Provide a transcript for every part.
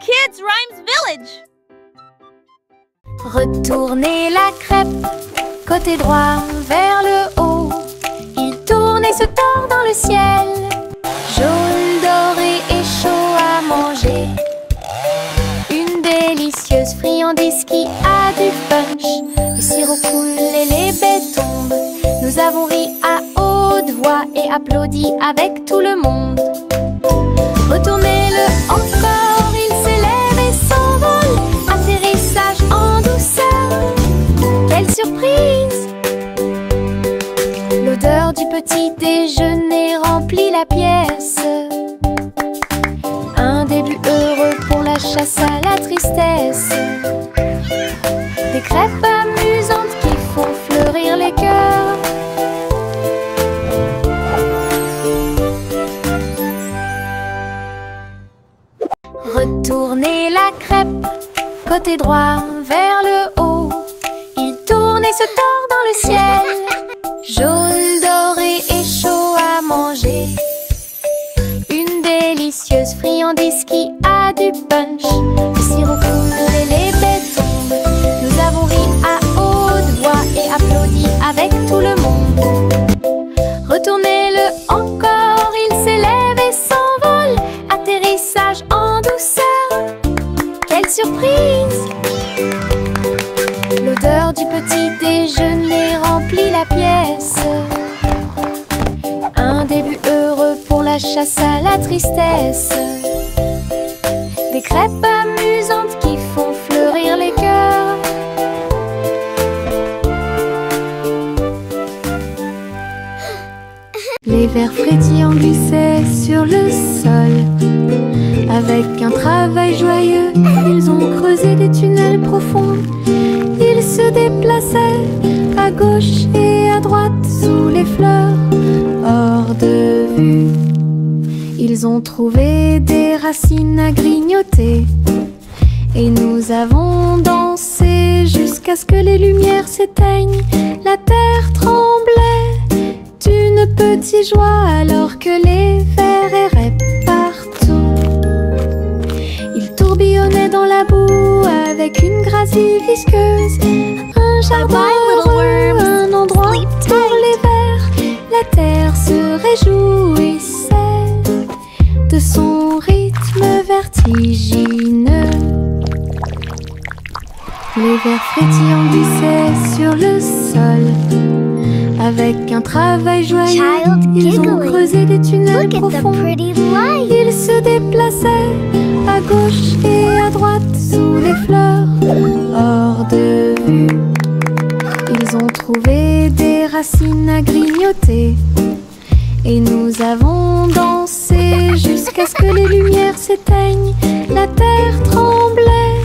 Kids Rhymes Village. Retournez la crêpe, côté droit vers le haut. Il tourne et se tord dans le ciel. Jaune, doré et chaud à manger. Une délicieuse friandise qui a du punch. Le sirop coule et les baies tombent. Nous avons ri à haute voix et applaudi avec tout le monde. Retournez-le encore, il s'élève et s'envole. Atterrissage en douceur, quelle surprise! L'odeur du petit déjeuner remplit la pièce. Un début heureux pour la chasse à la tristesse. Des crêpes amusantes qui font fleurir les cœurs. Retournez la crêpe, côté droit vers le haut. Il tourne et se tord dans le ciel. Jaune, doré et chaud à manger. Une délicieuse friandise qui a du punch. Le sirop coule et les baies tombent. Nous avons ri à haute voix et applaudi avec tout le monde. Retournez-le encore, il s'élève et s'envole. Atterrissage en douceur, quelle surprise! L'odeur du petit déjeuner remplit la pièce. Un début heureux pour la chasse à la tristesse. Des crêpes amusantes qui font fleurir les cœurs. Les vers frétillants glissaient sur le sol. Avec un travail joyeux, ils ont creusé des tunnels profonds. Ils se déplaçaient à gauche et à droite sous les fleurs, hors de vue. Ils ont trouvé des racines à grignoter. Et nous avons dansé jusqu'à ce que les lumières s'éteignent. La terre tremblait d'une petite joie alors que les vers erraient partout. Ils tourbillonnaient dans la boue avec une gracie visqueuse. Un jardin heureux, un endroit pour les vers. La terre se réjouissait de son rythme vertigineux. Les vers frétillants glissaient sur le sol. Avec un travail joyeux, ils ont creusé des tunnels profonds. Ils se déplaçaient à gauche et à droite sous les fleurs, hors de vue. Ils ont trouvé des racines à grignoter. Et nous avons dansé jusqu'à ce que les lumières s'éteignent. La terre tremblait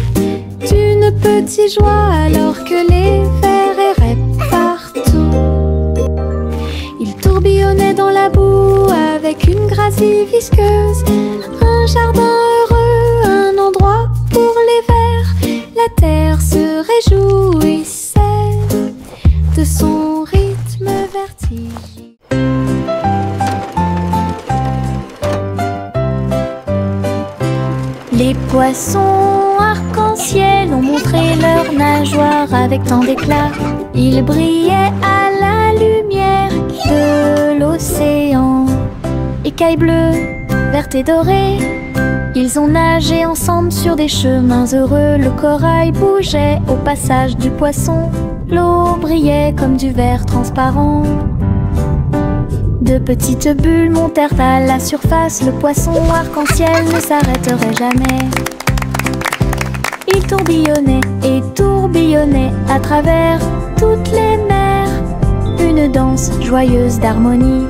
d'une petite joie alors que les vers erraient partout. Ils tourbillonnaient dans la boue avec une gracie visqueuse. Un jardin heureux, un endroit pour les vers. La terre se réjouissait de son rythme vertigineux. Les poissons arc-en-ciel ont montré leurs nageoires avec tant d'éclat. Ils brillaient à la lumière de l'océan. Écailles bleues, vertes et dorées, ils ont nagé ensemble sur des chemins heureux. Le corail bougeait au passage du poisson. L'eau brillait comme du verre transparent. De petites bulles montèrent à la surface. Le poisson arc-en-ciel ne s'arrêterait jamais. Il tourbillonnait et tourbillonnait à travers toutes les mers. Une danse joyeuse d'harmonie.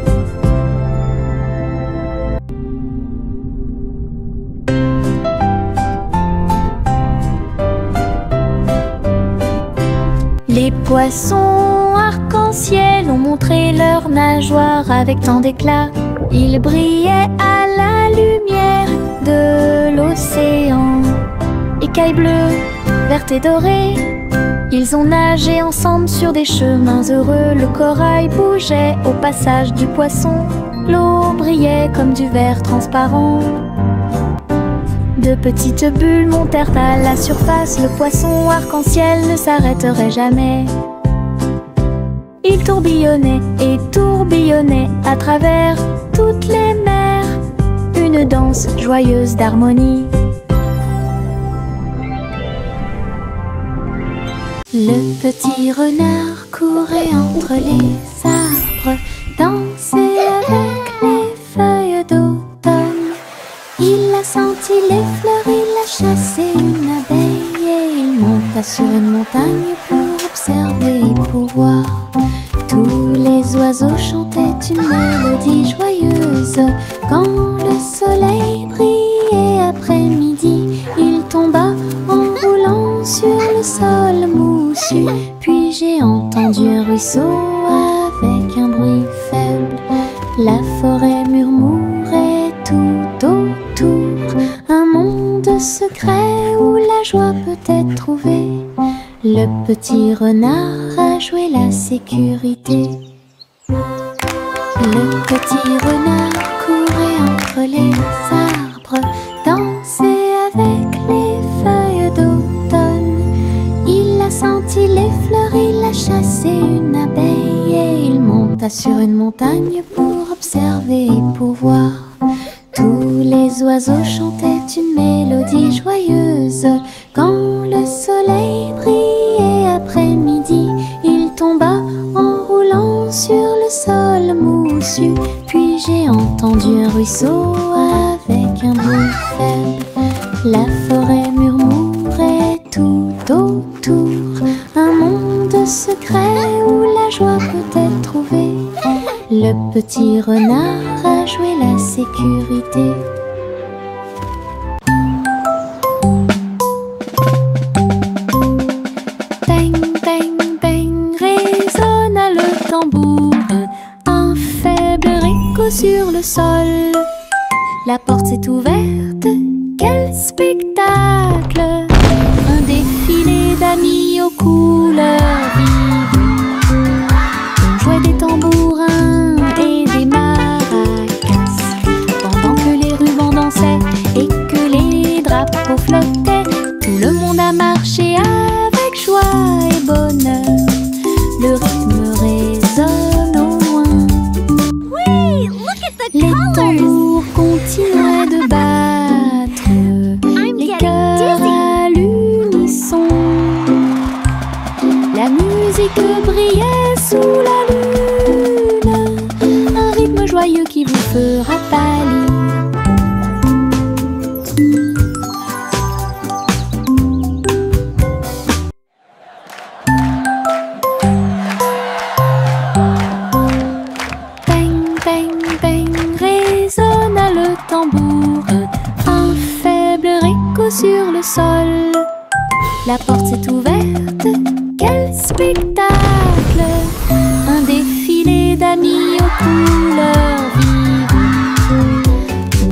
Les poissons arc-en-ciel ont montré leurs nageoires avec tant d'éclat. Ils brillaient à la lumière de l'océan. Écailles bleues, vertes et dorées, ils ont nagé ensemble sur des chemins heureux. Le corail bougeait au passage du poisson. L'eau brillait comme du verre transparent. De petites bulles montèrent à la surface. Le poisson arc-en-ciel ne s'arrêterait jamais. Il tourbillonnait et tourbillonnait à travers toutes les mers, une danse joyeuse d'harmonie. Le petit renard courait entre les arbres, dansait avec les feuilles d'automne. Il a senti les fleurs, il a chassé une abeille et il monta sur une montagne pour observer et pour voir. Tous les oiseaux chantaient une mélodie joyeuse. Quand le soleil brillait après-midi, il tomba en roulant sur le sol moussu. Puis j'ai entendu un ruisseau avec un bruit faible. La forêt murmurait tout autour, un monde secret où la joie peut être trouvée. Le petit renard a joué la sécurité. Le petit renard courait entre les arbres, dansait avec les feuilles d'automne. Il a senti les fleurs, il a chassé une abeille et il monta sur une montagne pour observer et pour voir. Tous les oiseaux chantaient une mélodie joyeuse. Quand le soleil brillait après-midi, il tomba en roulant sur le sol moussu. Puis j'ai entendu un ruisseau avec un bruit faible. La forêt murmurait tout autour, un monde secret où la joie peut être trouvée. Le petit renard a joué la sécurité. Bang, bang, bang, résonna le tambour. Un faible écho sur le sol. La porte s'est ouverte, quel spectacle! Un défilé d'amis aux couleurs vives. On jouait des tambourins et des maracas, pendant que les rubans dansaient et que les drapeaux flottaient. Tout le monde a marché avec joie et bonheur. Le rythme résonne au loin. Wait, look at the Les colors! tambours continuaient de battre, les cœurs à l'unisson. La musique brillait sous la lune, un rythme joyeux qui vous fera pâlir. Bang, bang, bang, résonna le tambour. Un faible écho sur le sol. La porte s'est ouverte, quel spectacle! Un défilé d'amis aux couleurs vives.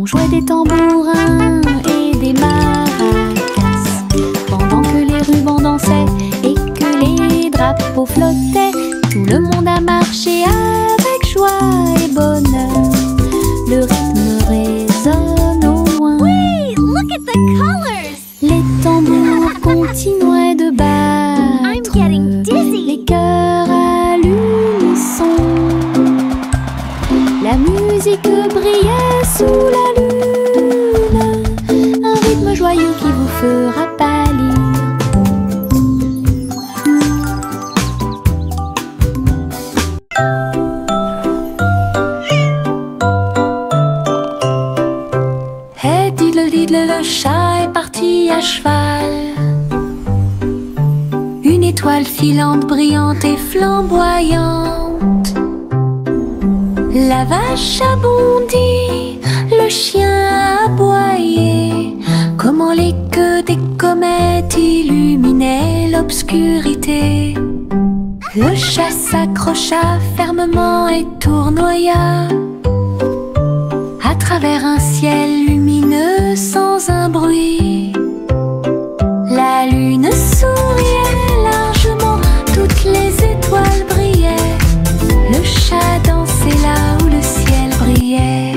On jouait des tambourins et des maracas, pendant que les rubans dansaient et que les drapeaux flottaient. Tout le monde a marché avec joie et bonheur. Le rythme résonne au loin. Wait, look at the colors! Les tambours continuaient de battre. I'm getting dizzy. Les cœurs à l'unisson. La musique brillait sous la lune, un rythme joyeux qui vous fera pâlir. Hey diddle diddle, le chat est parti à cheval. Une étoile filante, brillante et flamboyante. La vache a bondi, le chien a aboyé. Comment les queues des comètes illuminaient l'obscurité. Le chat s'accrocha fermement et tournoya à travers un ciel lumineux sans un bruit. La lune souriait largement, toutes les étoiles brillaient. Le chat dansait là où le ciel brillait.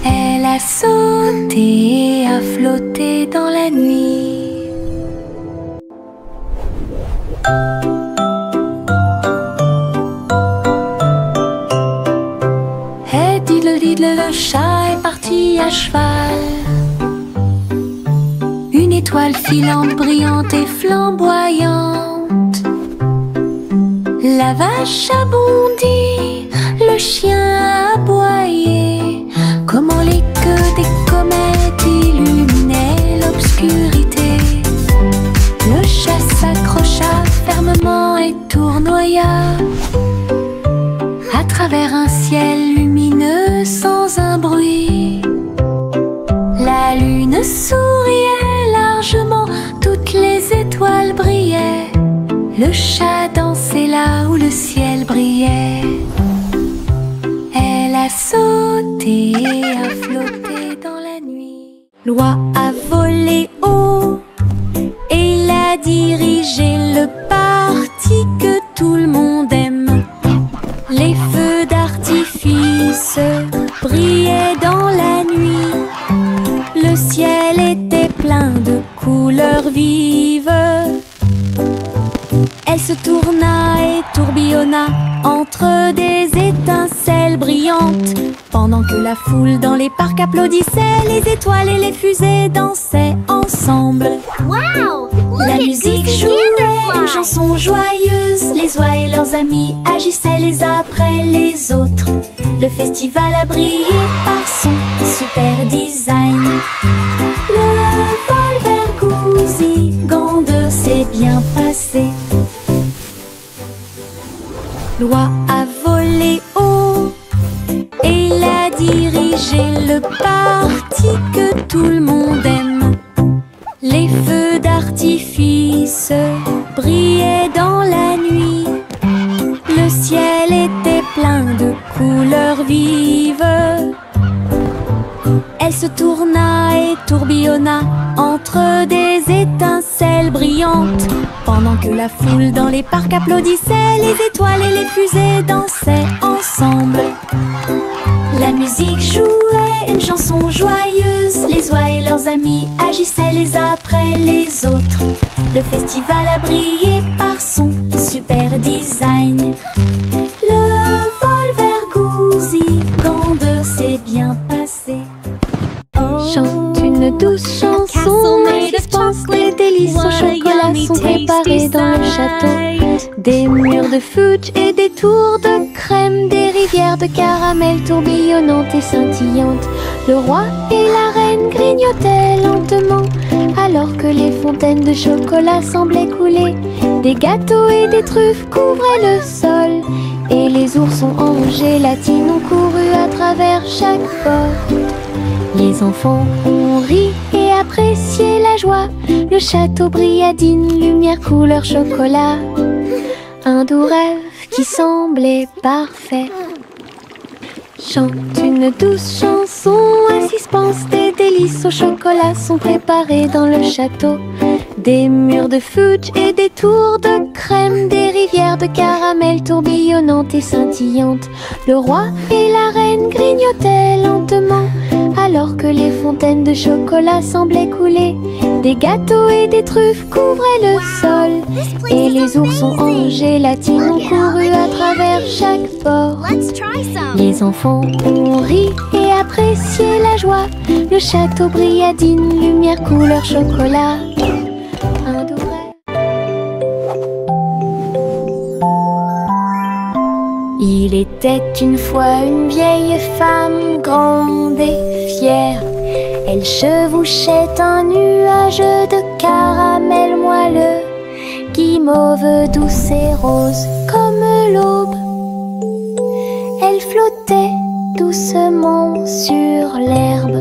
Elle a sauté et a flotter dans la nuit. Hey diddle diddle, le chat est parti à cheval. Une étoile filante, brillante et flamboyante. La vache a bondi, le chien a aboyé. Comment les queues des comètes illuminaient l'obscurité. Le chat s'accrocha fermement et tournoya à travers un ciel lumineux sans un bruit. La lune souriait largement, toutes les étoiles brillaient. Le chat dansait là où le ciel brillait. Elle a sauté et a flotté dans la nuit. L'oie a volé haut et il a dirigé le parti que tout le monde aime. Les feux d'artifice brillaient dans la nuit. Le ciel était plein de couleurs vives. Elle se tourna et tourbillonna entre des étincelles brillantes. Pendant que la foule dans les parcs applaudissait, les étoiles et les fusées dansaient ensemble. Wow! La musique jouait une chanson joyeuse. Les oies et leurs amis agissaient les uns après les autres. Le festival a brillé par son super design. Le vol vers Goosey-Gander s'est bien passé. L'oie a volé haut et il a dirigé le parti que tout le monde aime. Les feux d'artifice brillaient dans la nuit. Le ciel était plein de couleurs vives. Elle se tourna et tourbillonna entre des étincelles brillantes. Pendant que la foule dans les parcs applaudissait, les étoiles et les fusées dansaient ensemble. La musique jouait une chanson joyeuse. Les oies et leurs amis agissaient les uns après les autres. Le festival a brillé par son super design. Le vol vers Goosey-Gander s'est bien passé. Chante une douce chanson, et pense les délices au chocolat sont préparés dans le château. Des murs de fudge et des tours de crème, des rivières de caramel tourbillonnantes et scintillantes. Le roi et la reine grignotaient lentement, alors que les fontaines de chocolat semblaient couler. Des gâteaux et des truffes couvraient le sol, et les oursons en gélatine ont couru à travers chaque porte. Les enfants ont ri et apprécié la joie. Le château brilla d'une lumière couleur chocolat. Un doux rêve qui semblait parfait. Chante une douce chanson, un suspense, des délices au chocolat sont préparés dans le château. Des murs de fudge et des tours de crème, des rivières de caramel tourbillonnantes et scintillantes. Le roi et la reine grignotaient lentement, alors que les fontaines de chocolat semblaient couler. Des gâteaux et des truffes couvraient le sol, et les oursons en gélatine ont couru à travers chaque porte. Les enfants ont ri et apprécié la joie. Le château brilla d'une lumière couleur chocolat. Un doux rêve. Il était une fois une vieille femme grande et fière. Elle chevauchait un nuage de caramel moelleux, guimauve douce et rose comme l'aube. Elle flottait doucement sur l'herbe.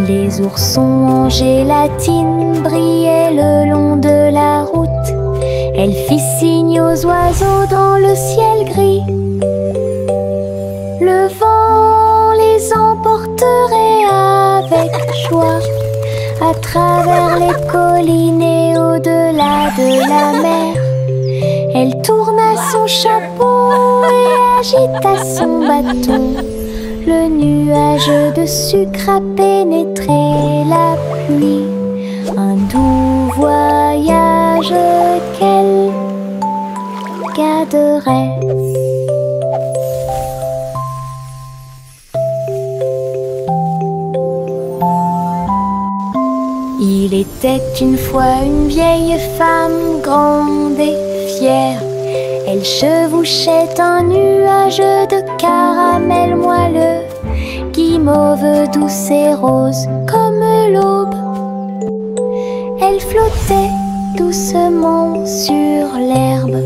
Les oursons en gélatine brillaient le long de la route. Elle fit signe aux oiseaux dans le ciel gris. Le vent les emporterait avec joie à travers les collines et au-delà de la mer. Elle tourna son chapeau et agita son bâton. Le nuage de sucre a pénétré la pluie. Un doux voyage qu'elle garderait. Il était une fois une vieille femme grande et fière. Elle chevauchait un nuage de caramel moelleux, guimauve douce et rose comme l'aube. Elle flottait doucement sur l'herbe.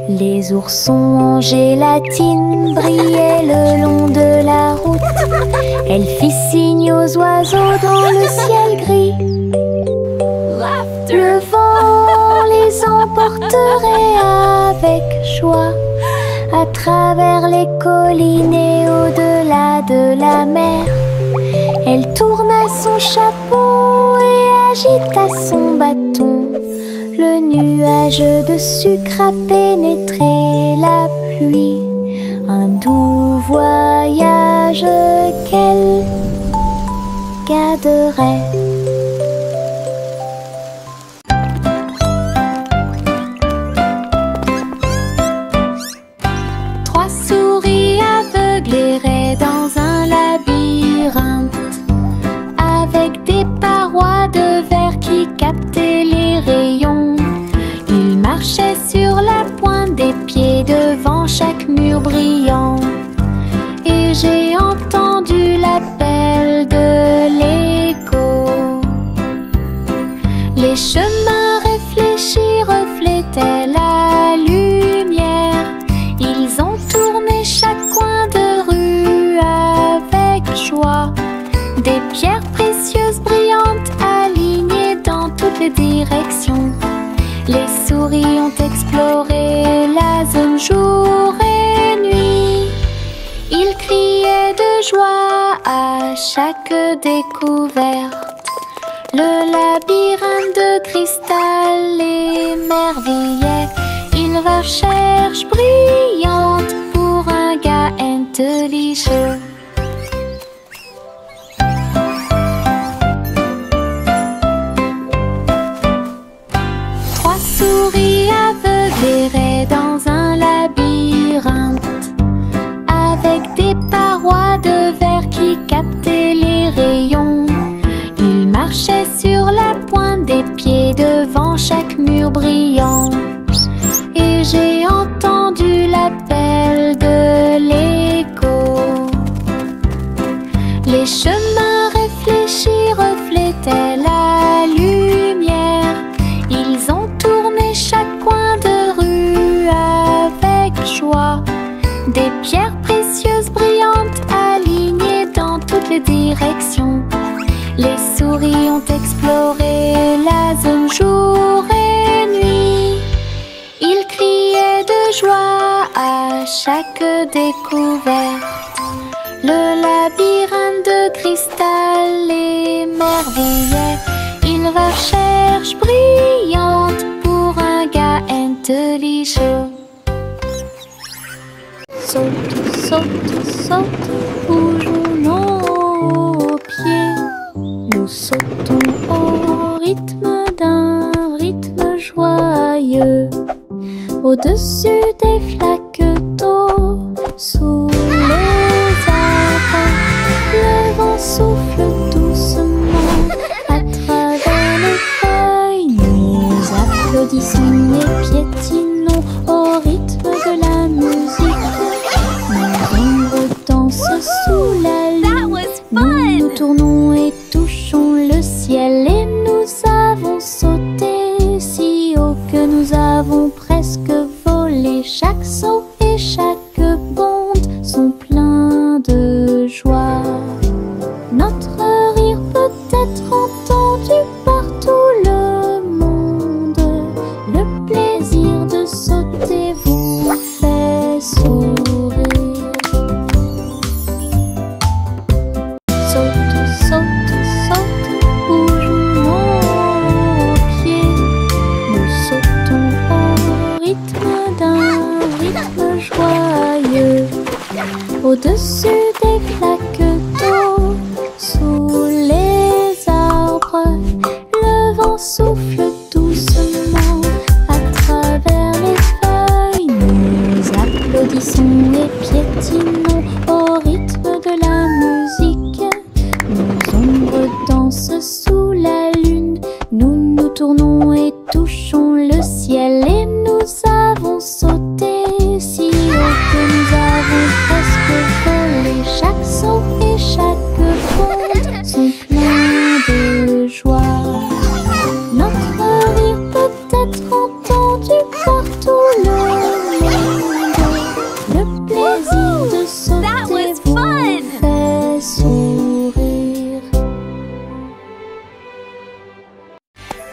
Les oursons en gélatine brillaient le long de la route. Elle fit signe aux oiseaux dans le ciel gris. Le vent les emporterait avec joie à travers les collines et au-delà de la mer. Elle tourna son chapeau et agita son bâton. Le nuage de sucre a pénétré la pluie. Un doux voyage qu'elle garderait. Trois souris aveugles erraient dans un labyrinthe, avec des parois de verre qui captaient les rayons. Ils marchaient sur la pointe des pieds devant chaque mur brillant. Et j'ai entendu l'appel de l'écho. Les chemins réfléchis reflétaient la lumière. Ils ont tourné chaque coin de rue avec joie. Des pierres précieuses brillantes alignées dans toutes les directions. Les souris ont exploré la zone jour et nuit. Ils criaient de joie à chaque découverte. Le labyrinthe de cristal l'émerveillait. Une recherche brillante pour un gars intelligent. Trois souris aveugles erraient dans un labyrinthe, avec des parois de verre qui captaient les rayons. Ils marchaient sur la pointe des pieds devant chaque mur brillant. Et j'ai entendu l'appel de l'écho. Les chemins réfléchis reflétaient la lumière. Ils ont tourné chaque coin de rue avec joie. Des pierres précieuses brillantes alignées dans toutes les directions. Les souris ont exploré la zone jour et nuit. Ils criaient de joie à chaque découverte. Le labyrinthe de cristal l'émerveillait. Une recherche brillante pour un gars intelligent. Saute, saute, saute, bougeons nos pieds. Nous sautons au rythme d'un rythme joyeux. Au-dessus des flaques d'eau, sous les arbres, le vent souffle doucement à travers les feuilles. Nous applaudissons et piétinons au rythme de la musique. Nos ombres dansent sous la lune. Nous tournons et touchons le ciel et nous avons sauté si haut que nous avons presque volé. Chaque saut et chaque bonde sont pleins de joie. Notre Au-dessus des flaques d'eau, sous les arbres, le vent souffle doucement à travers les feuilles. Nous applaudissons et piétinons au rythme de la musique. Nos ombres dansent sous la lune, nous nous tournons et touchons le ciel. Et nous avons sauté si haut que nous avons presque volé. Chaque saut et chaque bond sont pleins de joie. Notre rire peut être entendu par tout le monde. Le plaisir de That sauter was vous fun! fait sourire.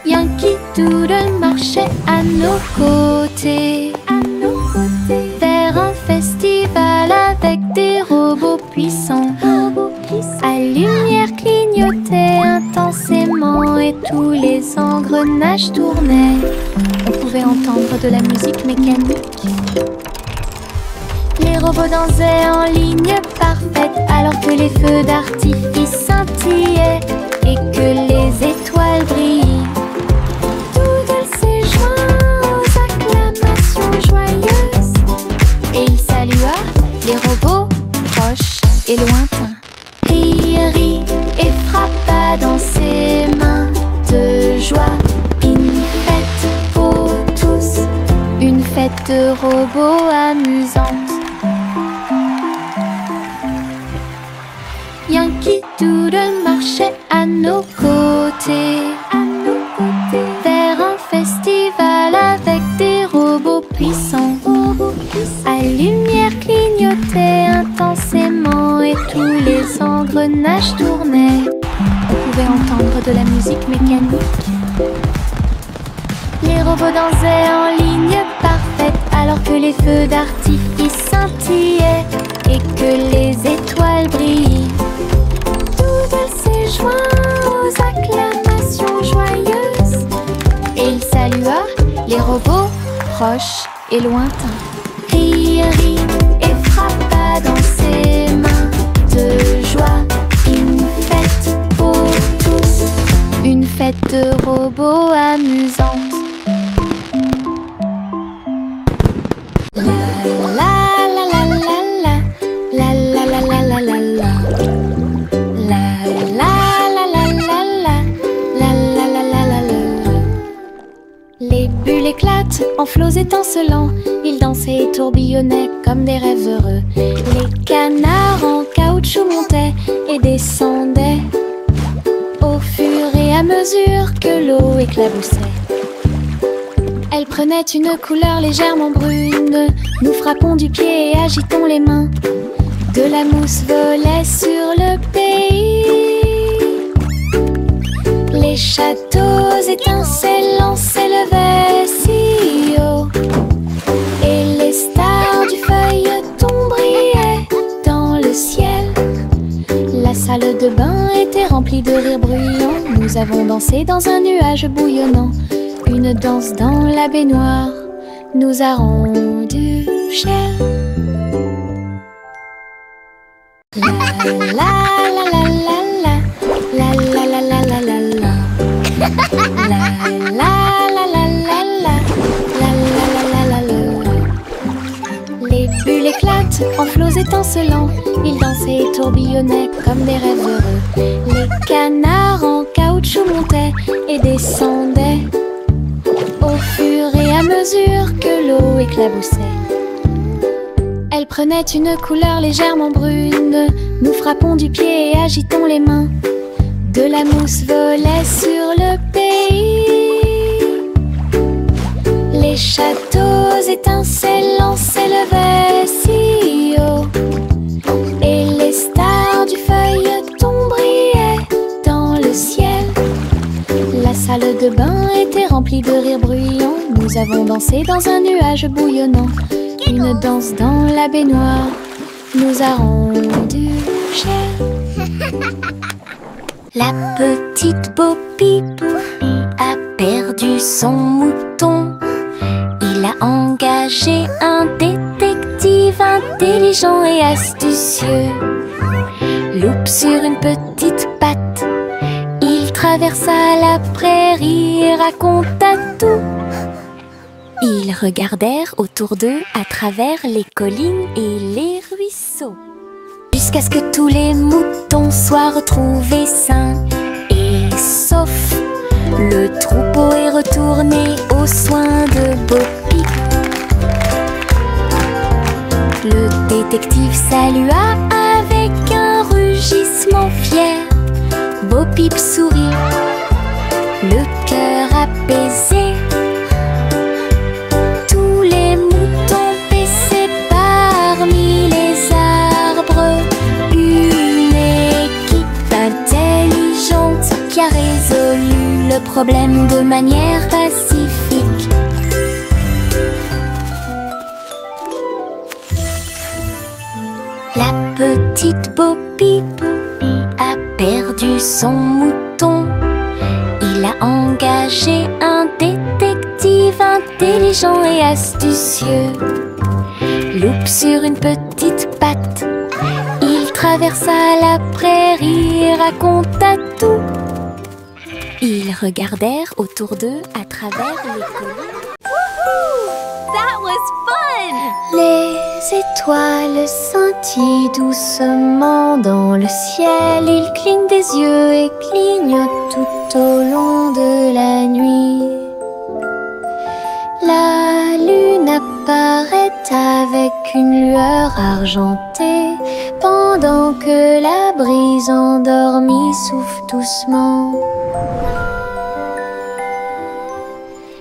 Yankee Doodle marchait à nos côtés, vers un festival avec des robots puissants. À lumière clignotait intensément et tous les engrenages tournaient. On pouvait entendre de la musique mécanique. Les robots dansaient en ligne parfaite alors que les feux d'artifice scintillaient et que les étoiles brillaient. Doodle s'est joint aux acclamations joyeuses et il salua les robots proches et lointains. Rit et frappa dans ses mains de joie. Une fête pour tous, une fête de robots amusante. Yankee Doodle marchait à nos côtés, vers un festival avec des robots puissants. À lumière clignotait intensément et tous les engrenages tournaient. On pouvait entendre de la musique mécanique. Les robots dansaient en ligne parfaite alors que les feux d'artifice scintillaient et que les étoiles brillaient. Doodle s'est joint aux acclamations joyeuses et il salua les robots proches et lointains. Rit et frappa dans ses mains de joie. Une fête pour tous, une fête de robots amusante. La la la la la la la la la la la la la. La la la la la la la la la la la la. Les bulles éclatent en flots étincelants. Ils dansaient et tourbillonnaient comme des rêves heureux. Les canards en caoutchouc montaient et descendaient au fur et à mesure que l'eau éclaboussait. Elle prenait une couleur légèrement brune. Nous frappons du pied et agitons les mains. De la mousse volait sur le pays. Les châteaux étincelants s'élevaient si haut et les stars du feuilleton brillaient dans le ciel. La salle de bain était remplie de rires bruyants. Nous avons dansé dans un nuage bouillonnant. Une danse dans la baignoire nous a rendu cher. La la la la la la la la la la la la la. La la la la la la la la la la la. Les bulles éclatent en flots étincelants. Ils dansaient et tourbillonnaient comme des rêves heureux. Les canards en caoutchouc montaient et descendaient au fur et à mesure que l'eau éclaboussait. Elle prenait une couleur légèrement brune. Nous frappons du pied et agitons les mains. De la mousse volait sur le pays. Les châteaux étincelants s'élevaient si haut et les stars du feuilleton brillaient dans le ciel. La salle de bain était remplie de rires bruyants. Nous avons dansé dans un nuage bouillonnant. Une danse dans la baignoire nous a rendu cher. La petite Poppy a perdu son mouton. Il a engagé un détective détective intelligent et astucieux. Loup sur une petite patte, il traversa la prairie et raconta tout. Ils regardèrent autour d'eux à travers les collines et les ruisseaux, jusqu'à ce que tous les moutons soient retrouvés sains et saufs. Le troupeau est retourné aux soins de Bo Peep. Le détective salua avec un rugissement fier. Bo Peep sourit, le cœur apaisé. Tous les moutons paissaient parmi les arbres. Une équipe intelligente qui a résolu le problème de manière pacifique. La petite Bo Peep a perdu son mouton. Il a engagé un détective intelligent et astucieux. Loup sur une petite patte, il traversa la prairie et raconta tout. Ils regardèrent autour d'eux à travers les collines. That was fun! Les étoiles scintillent doucement dans le ciel. Ils clignent des yeux et clignotent tout au long de la nuit. La lune apparaît avec une lueur argentée, pendant que la brise endormie souffle doucement.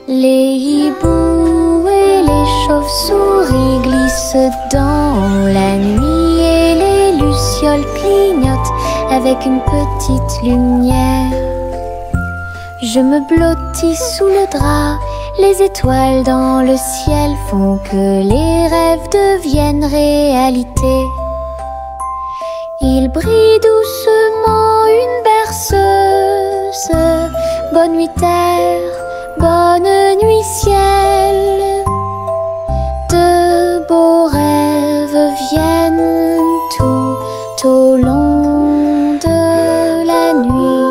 Les hiboux et les chauves-souris glissent dans la nuit et les lucioles clignotent avec une petite lumière. Je me blottis sous le drap, les étoiles dans le ciel font que les rêves deviennent réalité. Il brille doucement une berceuse. Bonne nuit terre, bonne nuit ciel. De beaux rêves viennent tout au long de la nuit.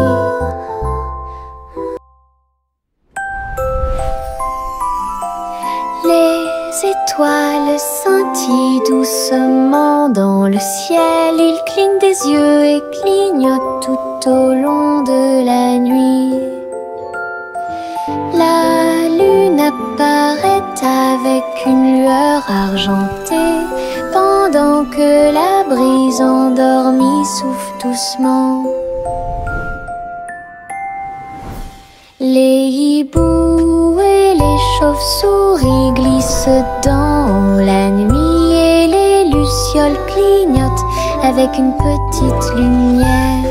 Les étoiles scintillent doucement dans le ciel. Ils clignent des yeux et clignotent tout au long de la nuit. La lune apparaît avec une lueur argentée, pendant que la brise endormie souffle doucement. Les hiboux et les chauves-souris glissent dans la nuit et les lucioles clignotent avec une petite lumière.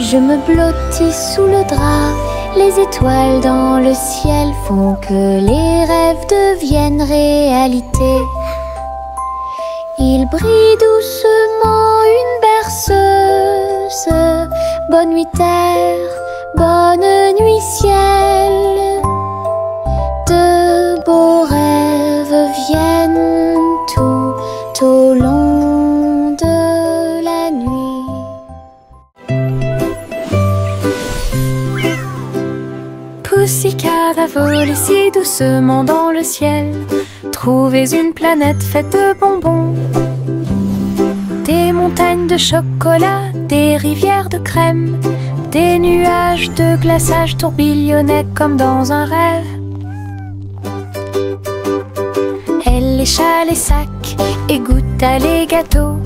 Je me blottis sous le drap, les étoiles dans le ciel font que les rêves deviennent réalité. Il brille doucement une berceuse. Bonne nuit terre, bonne nuit ciel. De beaux rêves viennent tout au long de la nuit. Pussycat va voler si doucement dans le ciel. Trouvez une planète faite de bonbons, des montagnes de chocolat, des rivières de crème, des nuages de glaçage tourbillonnaient comme dans un rêve. Elle lécha les sacs et goûta les gâteaux.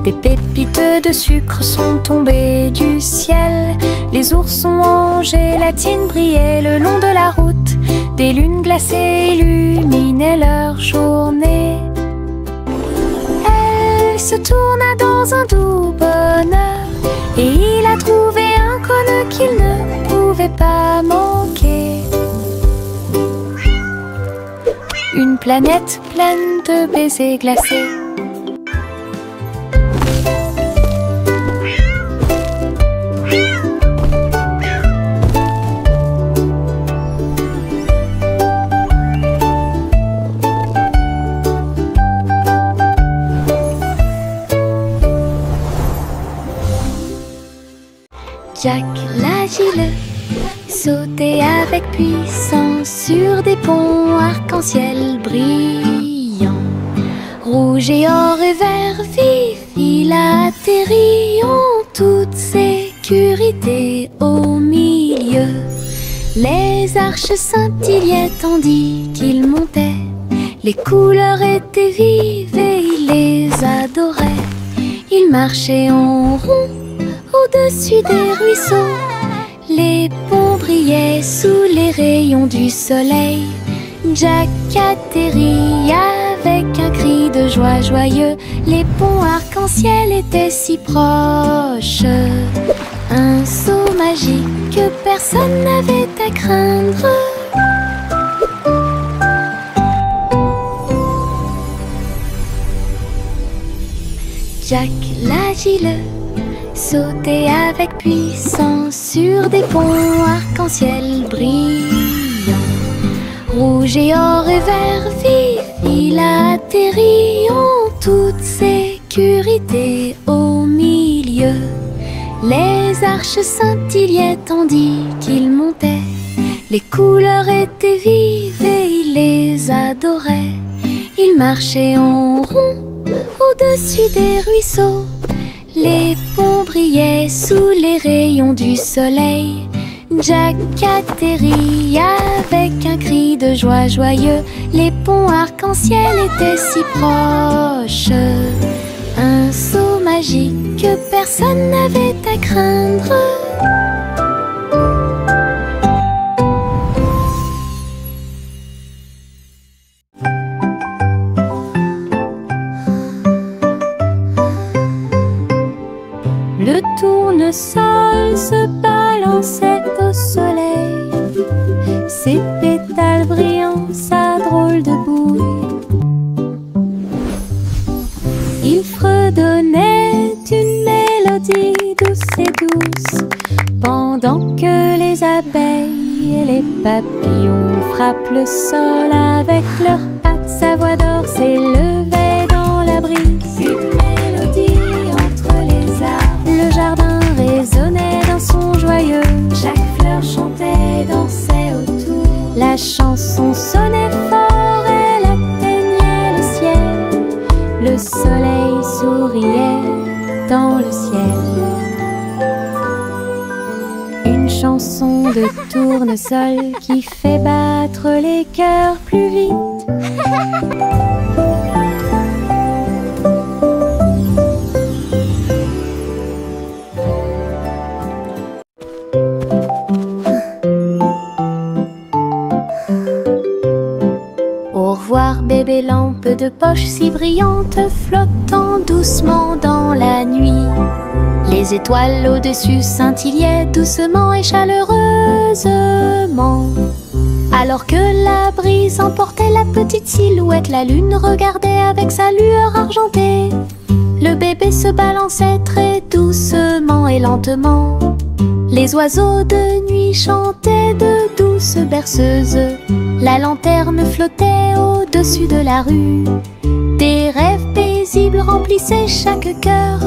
Des pépites de sucre sont tombées du ciel. Les oursons en gélatine brillaient le long de la route. Des lunes glacées illuminaient leur journée. Elle se tourna dans un doux bonheur et il a trouvé un cône qu'il ne pouvait pas manquer. Une planète pleine de baisers glacés. Jack l'agile sautait avec puissance sur des ponts arc-en-ciel brillants. Rouge et or et vert vif, il atterrit en toute sécurité au milieu. Les arches scintillaient tandis qu'il montait. Les couleurs étaient vives et il les adorait. Il marchait en rond au-dessus des ruisseaux. Les ponts brillaient sous les rayons du soleil. Jack atterrit avec un cri de joie joyeux. Les ponts arc-en-ciel étaient si proches. Un saut magique que personne n'avait à craindre. Jack l'agile sautait avec puissance sur des ponts arc-en-ciel brillants. Rouge et or et vert vif, il atterrit en toute sécurité au milieu. Les arches scintillaient tandis qu'il montait. Les couleurs étaient vives et il les adorait. Il marchait en rond au-dessus des ruisseaux. Les ponts brillaient sous les rayons du soleil. Jack atterrit avec un cri de joie joyeux. Les ponts arc-en-ciel étaient si proches. Un saut magique que personne n'avait à craindre. Le tournesol se balançait au soleil, ses pétales brillants, sa drôle de bouille. Il fredonnait une mélodie douce et douce, pendant que les abeilles et les papillons frappent le sol avec leurs pattes. Sa voix d'or s'élevait dans la brise, une mélodie entre les arbres. Le jardin résonnait d'un son joyeux, chaque fleur chantait, dansait autour. La chanson sonnait fort, elle atteignait le ciel. Le soleil souriait dans le ciel. Une chanson de tournesol qui fait battre les cœurs plus vite. Au revoir bébé lampe de poche si brillante, flottant doucement dans la nuit. Les étoiles au-dessus scintillaient doucement et chaleureusement. Alors que la brise emportait la petite silhouette, la lune regardait avec sa lueur argentée. Le bébé se balançait très doucement et lentement. Les oiseaux de nuit chantaient de douces berceuses. La lanterne flottait au-dessus de la rue. Des rêves paisibles remplissaient chaque cœur,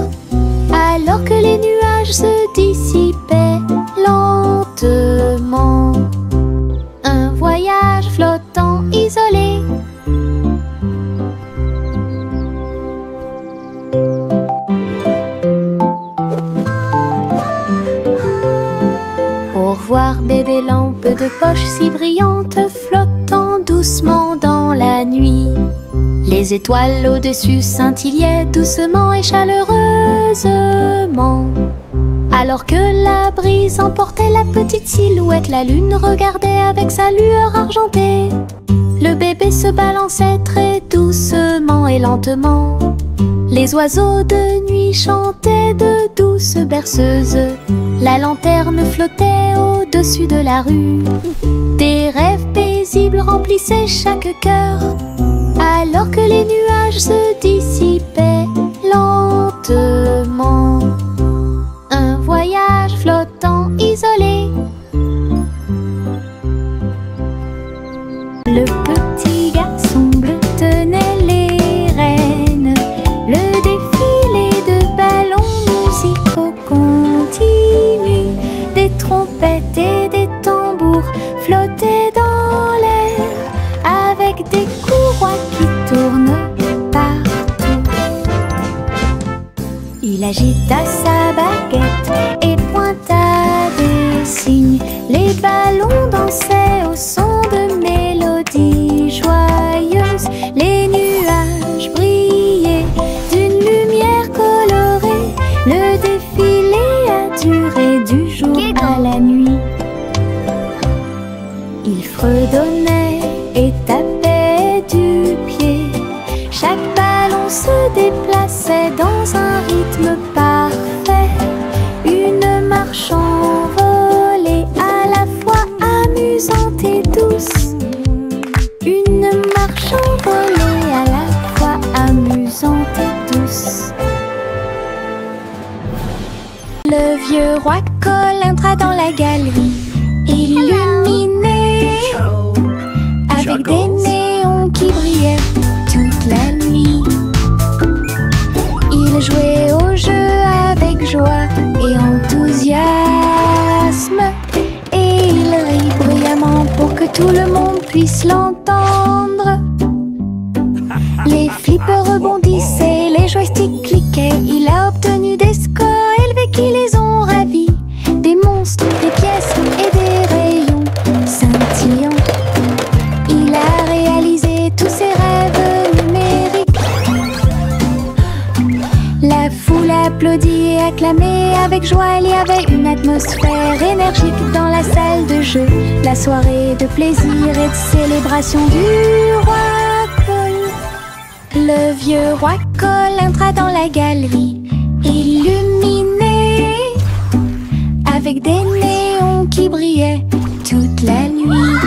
alors que les nuages se dissipaient lentement. Un voyage flottant isolé. Au revoir bébé lampe de poche si brillante, flottant doucement dans la nuit. Les étoiles au-dessus scintillaient doucement et chaleureusement. Alors que la brise emportait la petite silhouette, la lune regardait avec sa lueur argentée. Le bébé se balançait très doucement et lentement. Les oiseaux de nuit chantaient de douces berceuses. La lanterne flottait au-dessus de la rue. Des rêves paisibles remplissaient chaque cœur, alors que les nuages se dissipaient lentement. Un voyage flottant isolé. Le petit garçon bleu tenait les rênes. Le défilé de ballons musicaux continue. durait du jour à la nuit. Il fredonnait et tapait du pied. Chaque ballon se déplaçait dans un rythme parfait. Une marche envolée à la fois amusante et douce. Une marche envolée à la fois amusante et douce. Le vieux roi Cole entra dans la galerie, illuminé avec des néons qui brillaient toute la nuit. Il jouait au jeu avec joie et enthousiasme, et il rit bruyamment pour que tout le monde puisse l'entendre. Les flippers rebondissaient, les joysticks cliquaient. Il a obtenu des scores élevés qui les ont ravis. Des monstres, des pièces et des rayons scintillants. Il a réalisé tous ses rêves numériques. La foule applaudit et acclamait avec joie. Il y avait une atmosphère énergique dans la salle de jeu. La soirée de plaisir et de célébration du roi Cole. Le vieux roi Cole entra dans la galerie, illuminé avec des néons qui brillaient toute la nuit.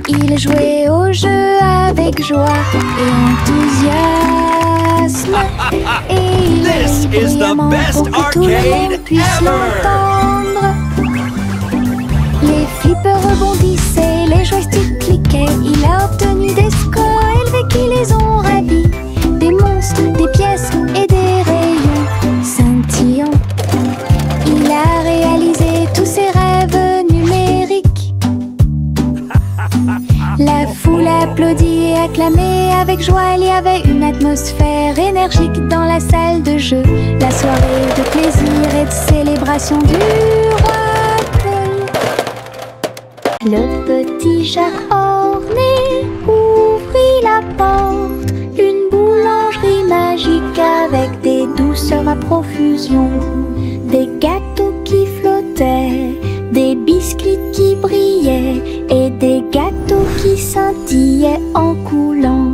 Il jouait au jeu avec joie et enthousiasme, et il rit bruyamment pour que tout le monde puisse l'entendre. Les flippers rebondissaient, les joysticks cliquaient. Il a obtenu des scores élevés qui les ont ravis. Des monstres, des pièces et des rayons scintillants. Il a réalisé tous ses rêves numériques. La foule applaudit et acclamait avec joie. Il y avait une atmosphère énergique dans la salle de jeu. La soirée de plaisir et de célébration du roi Cole. Le petit Jacques orné ouvrit la porte. Une boulangerie magique avec des douceurs à profusion. Des gâteaux qui flottaient, des biscuits qui brillaient et des gâteaux qui scintillaient en coulant.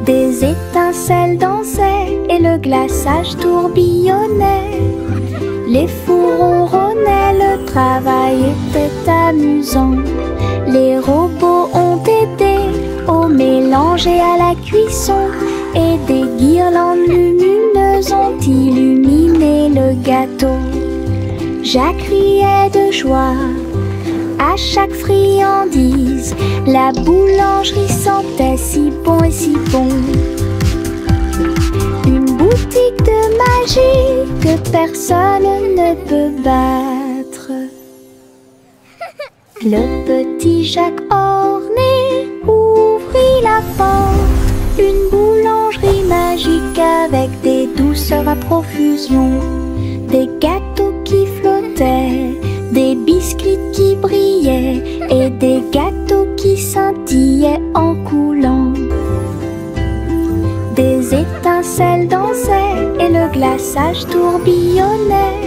Des étincelles dansaient et le glaçage tourbillonnait. Les fours ronronnaient, le travail était amusant. Les robots ont aidé au mélange et à la cuisson, et des guirlandes lumineuses ont illuminé le gâteau. Jacques riait de joie à chaque friandise. La boulangerie sentait si bon et si bon. Une boutique de magie que personne ne peut battre. Le petit Jacques orné ouvrit la porte. Une boulangerie magique avec des douceurs à profusion. Des gâteaux qui flottaient, des biscuits qui brillaient et des gâteaux qui scintillaient en coulant. Des étincelles dansaient et le glaçage tourbillonnait.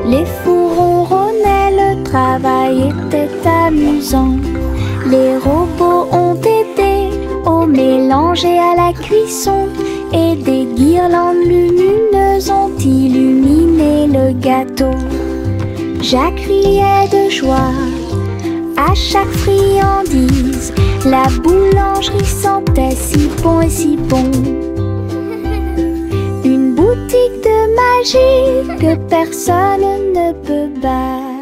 Les fours ronronnaient, le travail était amusant. Les robots ont aidé au mélange et à la cuisson, et des guirlandes lumineuses ont illuminé le gâteau. Jacques riait de joie à chaque friandise. La boulangerie sentait si bon et si bon. Une boutique de magie que personne ne peut battre.